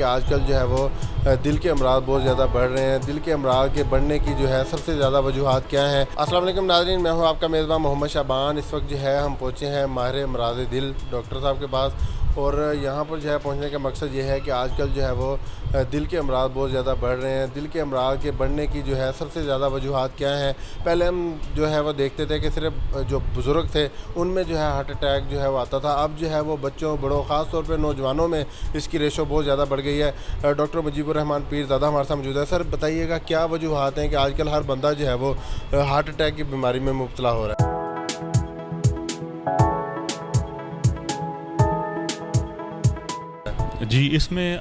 کہ آج کل جو ہے وہ دل کے امراض بہت زیادہ بڑھ رہے ہیں. دل کے امراض کے بڑھنے کی جو ہے سب سے زیادہ وجوہات کیا ہیں؟ السلام علیکم ناظرین، میں ہوں آپ کا میزبان محمد شعبان. اس وقت جو ہے ہم پہنچے ہیں ماہر امراض دل ڈاکٹر صاحب کے پاس، اور یہاں پر جو ہے پہنچنے کا مقصد یہ ہے کہ آج کل جو ہے وہ دل کے امراض بہت زیادہ بڑھ رہے ہیں. دل کے امراض کے بڑھنے کی جو ہے سب سے زیادہ وجوہات کیا ہیں؟ پہلے ہم جو ہے وہ دیکھتے تھے کہ صرف جو بزرگ تھے ان میں جو ہے ہارٹ اٹیک جو ہے وہ آتا تھا. اب جو ہے وہ بچوں بڑوں خاص طور پہ نوجوانوں میں اس کی ریشو بہت زیادہ بڑھ گئی ہے. ڈاکٹر مجیب الرحمان پیر زادہ ہمارے ساتھ موجود ہے. سر بتائیے گا کیا وجوہات ہیں کہ آج کل ہر بندہ جو ہے وہ ہارٹ اٹیک کی بیماری میں مبتلا ہو رہا ہے؟ جی، اس میں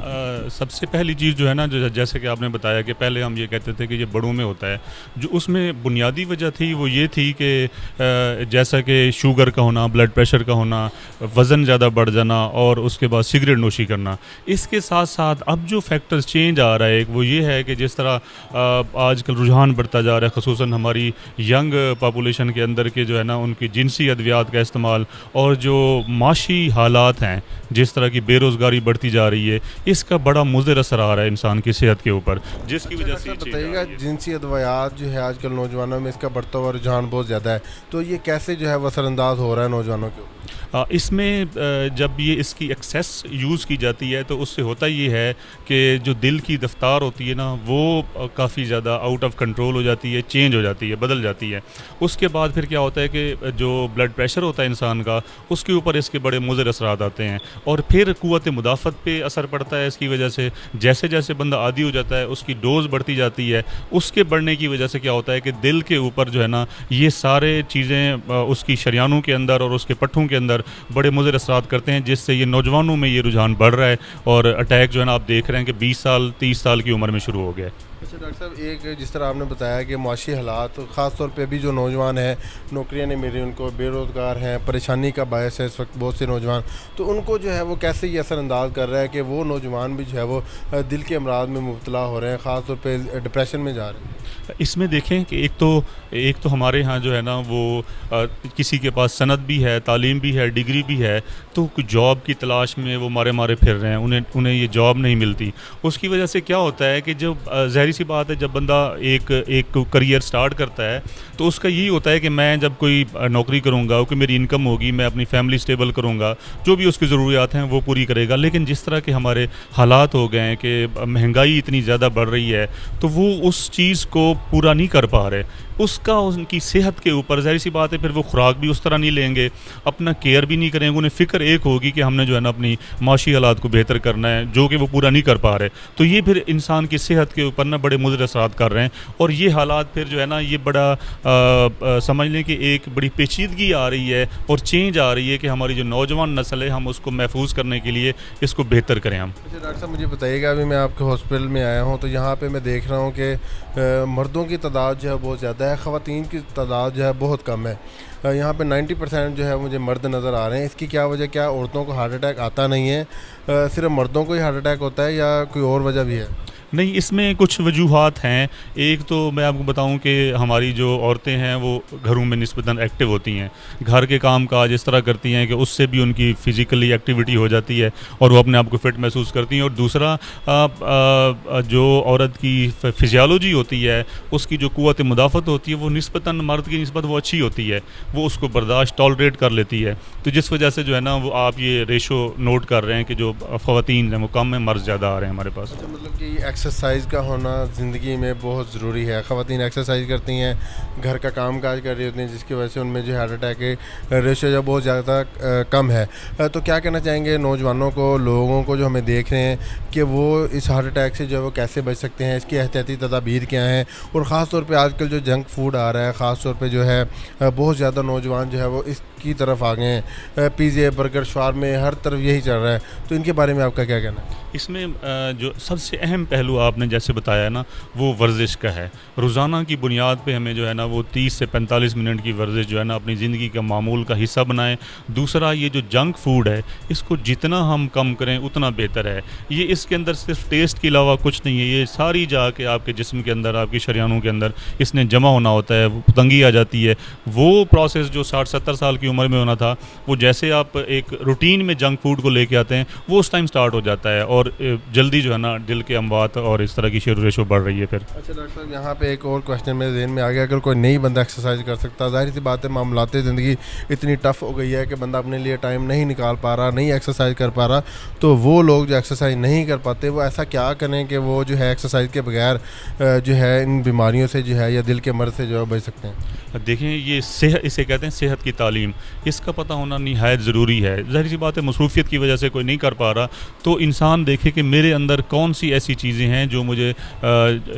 سب سے پہلی چیز جو ہے نا، جیسے کہ آپ نے بتایا کہ پہلے ہم یہ کہتے تھے کہ یہ بڑوں میں ہوتا ہے. جو اس میں بنیادی وجہ تھی وہ یہ تھی کہ جیسا کہ شوگر کا ہونا، بلڈ پریشر کا ہونا، وزن زیادہ بڑھ جانا اور اس کے بعد سگریٹ نوشی کرنا. اس کے ساتھ ساتھ اب جو فیکٹرز چینج آ رہا ہے وہ یہ ہے کہ جس طرح آج کل رجحان بڑھتا جا رہا ہے، خصوصاً ہماری ینگ پاپولیشن کے اندر کے جو ہے نا ان کی جنسی ادویات کا استعمال اور جو معاشی حالات ہیں، جس طرح کی بے روزگاری بڑھتی جا رہی ہے، اس کا بڑا مضر اثر آ رہا ہے انسان کی صحت کے اوپر، جس کی وجہ سے بتائیے گا جنسی ادویات جو ہے آج کل نوجوانوں میں اس کا بڑھتا ہوا رجحان بہت زیادہ ہے، تو یہ کیسے جو ہے وہ اثر انداز ہو رہا ہے نوجوانوں کے اوپر؟ اس میں جب یہ اس کی ایکسیس یوز کی جاتی ہے تو اس سے ہوتا یہ ہے کہ جو دل کی رفتار ہوتی ہے نا وہ کافی زیادہ آؤٹ آف کنٹرول ہو جاتی ہے، چینج ہو جاتی ہے، بدل جاتی ہے. اس کے بعد پھر کیا ہوتا ہے کہ جو بلڈ پریشر ہوتا ہے انسان کا، اس کے اوپر اس کے بڑے مضر اثرات آتے ہیں، اور پھر قوت مدافعت پہ اثر پڑتا ہے. اس کی وجہ سے جیسے جیسے بندہ عادی ہو جاتا ہے اس کی ڈوز بڑھتی جاتی ہے. اس کے بڑھنے کی وجہ سے کیا ہوتا ہے کہ دل کے اوپر جو ہے نا یہ سارے چیزیں اس کی شریانوں کے اندر اور اس کے پٹھوں کے اندر بڑے مضر اثرات کرتے ہیں، جس سے یہ نوجوانوں میں یہ رجحان بڑھ رہا ہے اور اٹیک جو ہے نا آپ دیکھ رہے ہیں کہ 20 سال 30 سال کی عمر میں شروع ہو گیا ہے. اچھا ڈاکٹر صاحب، ایک جس طرح آپ نے بتایا کہ معاشی حالات خاص طور پہ ابھی جو نوجوان ہیں نوکریاں نہیں مل رہی، ان کو بے روزگار ہیں، پریشانی کا باعث ہے اس وقت بہت سے نوجوان، تو ان کو جو ہے وہ کیسے یہ اثر انداز کر رہا ہے کہ وہ نوجوان بھی جو ہے وہ دل کے امراض میں مبتلا ہو رہے ہیں، خاص طور پہ ڈپریشن میں جا رہے ہیں؟ اس میں دیکھیں کہ ایک تو ہمارے ہاں جو ہے نا وہ کسی کے پاس سند بھی ہے، تعلیم بھی ہے، ڈگری بھی ہے، تو جاب کی تلاش میں وہ مارے پھر رہے ہیں، انہیں یہ جاب نہیں ملتی. اس کی وجہ سے کیا ہوتا ہے کہ جب ظاہری سی بات ہے جب بندہ ایک کریئر سٹارٹ کرتا ہے تو اس کا یہی ہوتا ہے کہ میں جب کوئی نوکری کروں گا کہ میری انکم ہوگی، میں اپنی فیملی سٹیبل کروں گا، جو بھی اس کی ضروریات ہیں وہ پوری کرے گا. لیکن جس طرح کے ہمارے حالات ہو گئے ہیں کہ مہنگائی اتنی زیادہ بڑھ رہی ہے تو وہ اس چیز کو پورا نہیں کر پا رہے. اس کا ان کی صحت کے اوپر ظاہر سی بات ہے پھر وہ خوراک بھی اس طرح نہیں لیں گے، اپنا کیئر بھی نہیں کریں گے. انہیں فکر ایک ہوگی کہ ہم نے جو ہے نا اپنی معاشی حالات کو بہتر کرنا ہے، جو کہ وہ پورا نہیں کر پا رہے. تو یہ پھر انسان کی صحت کے اوپر نا بڑے مضر اثرات کر رہے ہیں، اور یہ حالات پھر جو ہے نا یہ بڑا سمجھ لیں کہ ایک بڑی پیچیدگی آ رہی ہے اور چینج آ رہی ہے کہ ہماری جو نوجوان نسل ہے ہم اس کو محفوظ کرنے کے لیے اس کو بہتر کریں ہم. اچھا ڈاکٹر صاحب، مجھے بتائیے گا، ابھی میں آپ کے ہاسپٹل میں آیا ہوں تو یہاں پہ میں دیکھ رہا ہوں کہ مردوں کی تعداد جو ہے بہت زیادہ ہے، خواتین کی تعداد جو ہے بہت کم ہے. یہاں پہ 90% جو ہے مجھے مرد نظر آ رہے ہیں. اس کی کیا وجہ، کیا عورتوں کو ہارٹ اٹیک آتا نہیں ہے؟ صرف مردوں کو ہی ہارٹ اٹیک ہوتا ہے یا کوئی اور وجہ بھی ہے؟ نہیں، اس میں کچھ وجوہات ہیں. ایک تو میں آپ کو بتاؤں کہ ہماری جو عورتیں ہیں وہ گھروں میں نسبتاً ایکٹیو ہوتی ہیں، گھر کے کام کاج اس طرح کرتی ہیں کہ اس سے بھی ان کی فزیکلی ایکٹیویٹی ہو جاتی ہے اور وہ اپنے آپ کو فٹ محسوس کرتی ہیں. اور دوسرا جو عورت کی فزیالوجی ہوتی ہے، اس کی جو قوت مدافعت ہوتی ہے وہ نسبتاً مرد کی نسبت وہ اچھی ہوتی ہے، وہ اس کو برداشت ٹالریٹ کر لیتی ہے. تو جس وجہ سے جو ہے نا وہ آپ یہ ریشو نوٹ کر رہے ہیں کہ جو خواتین ہیں وہ کم ہیں، مرد زیادہ آ رہے ہیں ہمارے پاس. مطلب کہ ایکسرسائز کا ہونا زندگی میں بہت ضروری ہے. خواتین ایکسرسائز کرتی ہیں، گھر کا کام کاج کر رہی ہوتی ہیں، جس کی وجہ سے ان میں جو ہارٹ اٹیک کے ریشو جو بہت زیادہ کم ہے. تو کیا کہنا چاہیں گے نوجوانوں کو، لوگوں کو جو ہمیں دیکھ رہے ہیں کہ وہ اس ہارٹ اٹیک سے جو ہے وہ کیسے بچ سکتے ہیں؟ اس کی احتیاطی تدابیر کیا ہیں؟ اور خاص طور پہ آج کل جو جنک فوڈ آ رہا ہے، خاص طور پہ جو ہے بہت زیادہ نوجوان جو ہے وہ اس کی طرف آ گئے ہیں، پیزے، برگر، شاورمے، ہر طرف یہی چل رہا ہے. تو ان کے بارے میں آپ کا کیا کہنا ہے؟ اس میں جو سب سے اہم پہلو آپ نے جیسے بتایا نا وہ ورزش کا ہے. روزانہ کی بنیاد پہ ہمیں جو ہے نا وہ 30 سے 45 منٹ کی ورزش جو ہے نا اپنی زندگی کا معمول کا حصہ بنائیں. دوسرا، یہ جو جنک فوڈ ہے اس کو جتنا ہم کم کریں اتنا بہتر ہے. یہ اس کے اندر صرف ٹیسٹ کے علاوہ کچھ نہیں ہے، یہ ساری جا کے آپ کے جسم کے اندر، آپ کی شریانوں کے اندر اس نے جمع ہونا ہوتا ہے، وہ تنگی آ جاتی ہے. وہ پروسیس جو 60-70 سال کی عمر میں ہونا تھا وہ جیسے آپ ایک روٹین میں جنک فوڈ کو لے کے آتے ہیں وہ اس ٹائم سٹارٹ ہو جاتا ہے اور جلدی جو ہے نا دل کے اموات اور اس طرح کی شیئر ریشو بڑھ رہی ہے پھر. اچھا ڈاکٹر صاحب یہاں پہ ایک اور کویشچن میرے ذہن میں آ گیا, اگر کوئی نئی بندہ ایکسرسائز کر سکتا, ظاہر سی بات ہے معاملات زندگی اتنی ٹف ہو گئی ہے کہ بندہ اپنے لیے ٹائم نہیں نکال پا رہا, نہیں ایکسرسائز کر پا رہا, تو وہ لوگ جو ایکسرسائز نہیں کر پاتے وہ ایسا کیا کریں کہ وہ جو ہے ایکسرسائز کے بغیر جو ہے ان بیماریوں سے جو ہے یا دل کے مرض سے جو ہے بچ سکتے ہیں؟ دیکھیں یہ صحت, اسے کہتے ہیں صحت کی تعلیم, اس کا پتہ ہونا نہایت ضروری ہے. ظاہر سی بات ہے مصروفیت کی وجہ سے کوئی نہیں کر پا رہا تو انسان دیکھے کہ میرے اندر کون سی ایسی چیزیں ہیں جو مجھے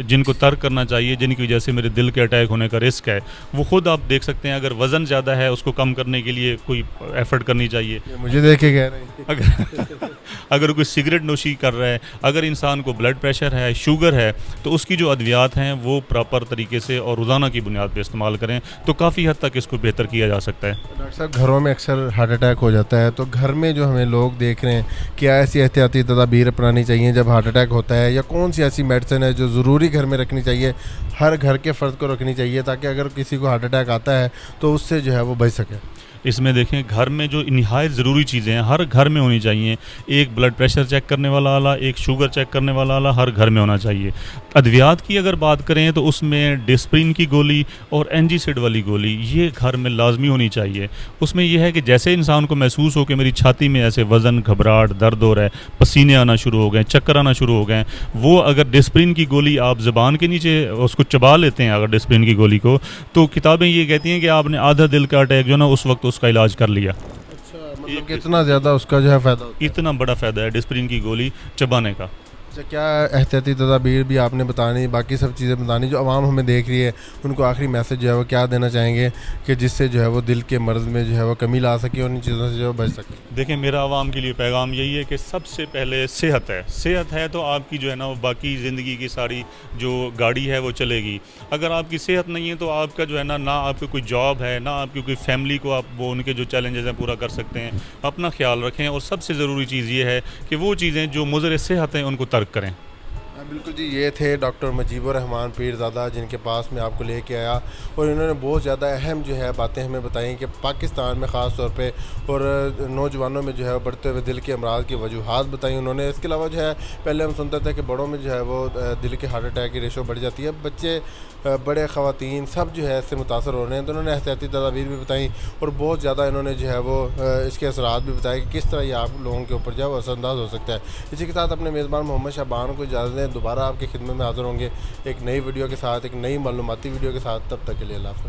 جن کو ترک کرنا چاہیے, جن کی وجہ سے میرے دل کے اٹیک ہونے کا رسک ہے. وہ خود آپ دیکھ سکتے ہیں, اگر وزن زیادہ ہے اس کو کم کرنے کے لیے کوئی ایفرٹ کرنی چاہیے. مجھے دیکھ کے کہہ رہے ہیں اگر کوئی سگریٹ نوشی کر رہا ہے, اگر انسان کو بلڈ پریشر ہے, شوگر ہے, تو اس کی جو ادویات ہیں وہ پراپر طریقے سے اور روزانہ کی بنیاد پہ استعمال کریں تو کافی حد تک اس کو بہتر کیا جا سکتا ہے. ڈاکٹر صاحب گھروں میں اکثر ہارٹ اٹیک ہو جاتا ہے, تو گھر میں جو ہمیں لوگ دیکھ رہے ہیں کیا ایسی احتیاطی تدابیر اپنانی چاہیے جب ہارٹ اٹیک ہوتا ہے, یا کون سی ایسی میڈیسن ہے جو ضروری گھر میں رکھنی چاہیے, ہر گھر کے فرد کو رکھنی چاہیے تاکہ اگر کسی کو ہارٹ اٹیک آتا ہے تو اس سے جو ہے وہ بچ سکے؟ اس میں دیکھیں گھر میں جو نہایت ضروری چیزیں ہیں ہر گھر میں ہونی چاہیے. ایک بلڈ پریشر چیک کرنے والا آلہ, ایک شوگر چیک کرنے والا آلہ ہر گھر میں ہونا چاہیے. ادویات کی اگر بات کریں تو اس میں ڈسپرین کی گولی اور اینجیسڈ والی گولی یہ گھر میں لازمی ہونی چاہیے. اس میں یہ ہے کہ جیسے انسان کو محسوس ہو کہ میری چھاتی میں ایسے وزن, گھبراہٹ, درد ہو رہا ہے, پسینے آنا شروع ہو گئے, چکر آنا شروع ہو گئے, وہ اگر ڈسپرین کی گولی آپ زبان کے نیچے اس کو چبا لیتے ہیں اگر ڈسپرین کی گولی کو, تو کتابیں یہ کہتی ہیں کہ آپ نے آدھا دل کا اٹیک جو نا اس وقت اس کا علاج کر لیا. اچھا, مطلب کہ اتنا زیادہ اس کا جو ہے فائدہ ہوتا ہے, اتنا بڑا فائدہ ہے ڈسپرین کی گولی چبانے کا. اچھا, کیا احتیاطی تدابیر بھی آپ نے بتانی, باقی سب چیزیں بتانی, جو عوام ہمیں دیکھ رہی ہے ان کو آخری میسج جو ہے وہ کیا دینا چاہیں گے کہ جس سے جو ہے وہ دل کے مرض میں جو ہے وہ کمی لا سکے اور ان چیزوں سے جو ہے بچ سکے؟ دیکھیں میرا عوام کے لیے پیغام یہی ہے کہ سب سے پہلے صحت ہے. صحت ہے تو آپ کی جو ہے نا وہ باقی زندگی کی ساری جو گاڑی ہے وہ چلے گی. اگر آپ کی صحت نہیں ہے تو آپ کا جو ہے نا آپ کی کوئی جاب ہے, نہ آپ کی کوئی فیملی کو آپ وہ ان کے جو چیلنجز ہیں پورا کر سکتے ہیں. اپنا خیال رکھیں اور سب سے ضروری چیز یہ ہے کہ وہ چیزیں جو مضر صحت ہیں ان کو ترک کریں. بالکل جی, یہ تھے ڈاکٹر مجیب الرحمان پیرزادہ جن کے پاس میں آپ کو لے کے آیا, اور انہوں نے بہت زیادہ اہم جو ہے باتیں ہمیں بتائیں کہ پاکستان میں خاص طور پہ اور نوجوانوں میں جو ہے بڑھتے ہوئے دل کے امراض کی وجوہات بتائیں انہوں نے. اس کے علاوہ جو ہے پہلے ہم سنتے تھے کہ بڑوں میں جو ہے وہ دل کے ہارٹ اٹیک کی ریشو بڑھ جاتی ہے, بچے, بڑے, خواتین سب جو ہے اس سے متاثر ہو رہے ہیں. تو انہوں نے احتیاطی تدابیر بھی بتائیں اور بہت زیادہ انہوں نے جو ہے وہ اس کے اثرات بھی بتائے کہ کس طرح یہ آپ لوگوں کے اوپر جو ہے وہ اثر انداز ہو سکتا ہے. اسی کے ساتھ اپنے میزبان محمد شعبان کو اجازت دیں, دوبارہ آپ کی خدمت میں حاضر ہوں گے ایک نئی ویڈیو کے ساتھ, ایک نئی معلوماتی ویڈیو کے ساتھ. تب تک کے لیے اللہ حافظ.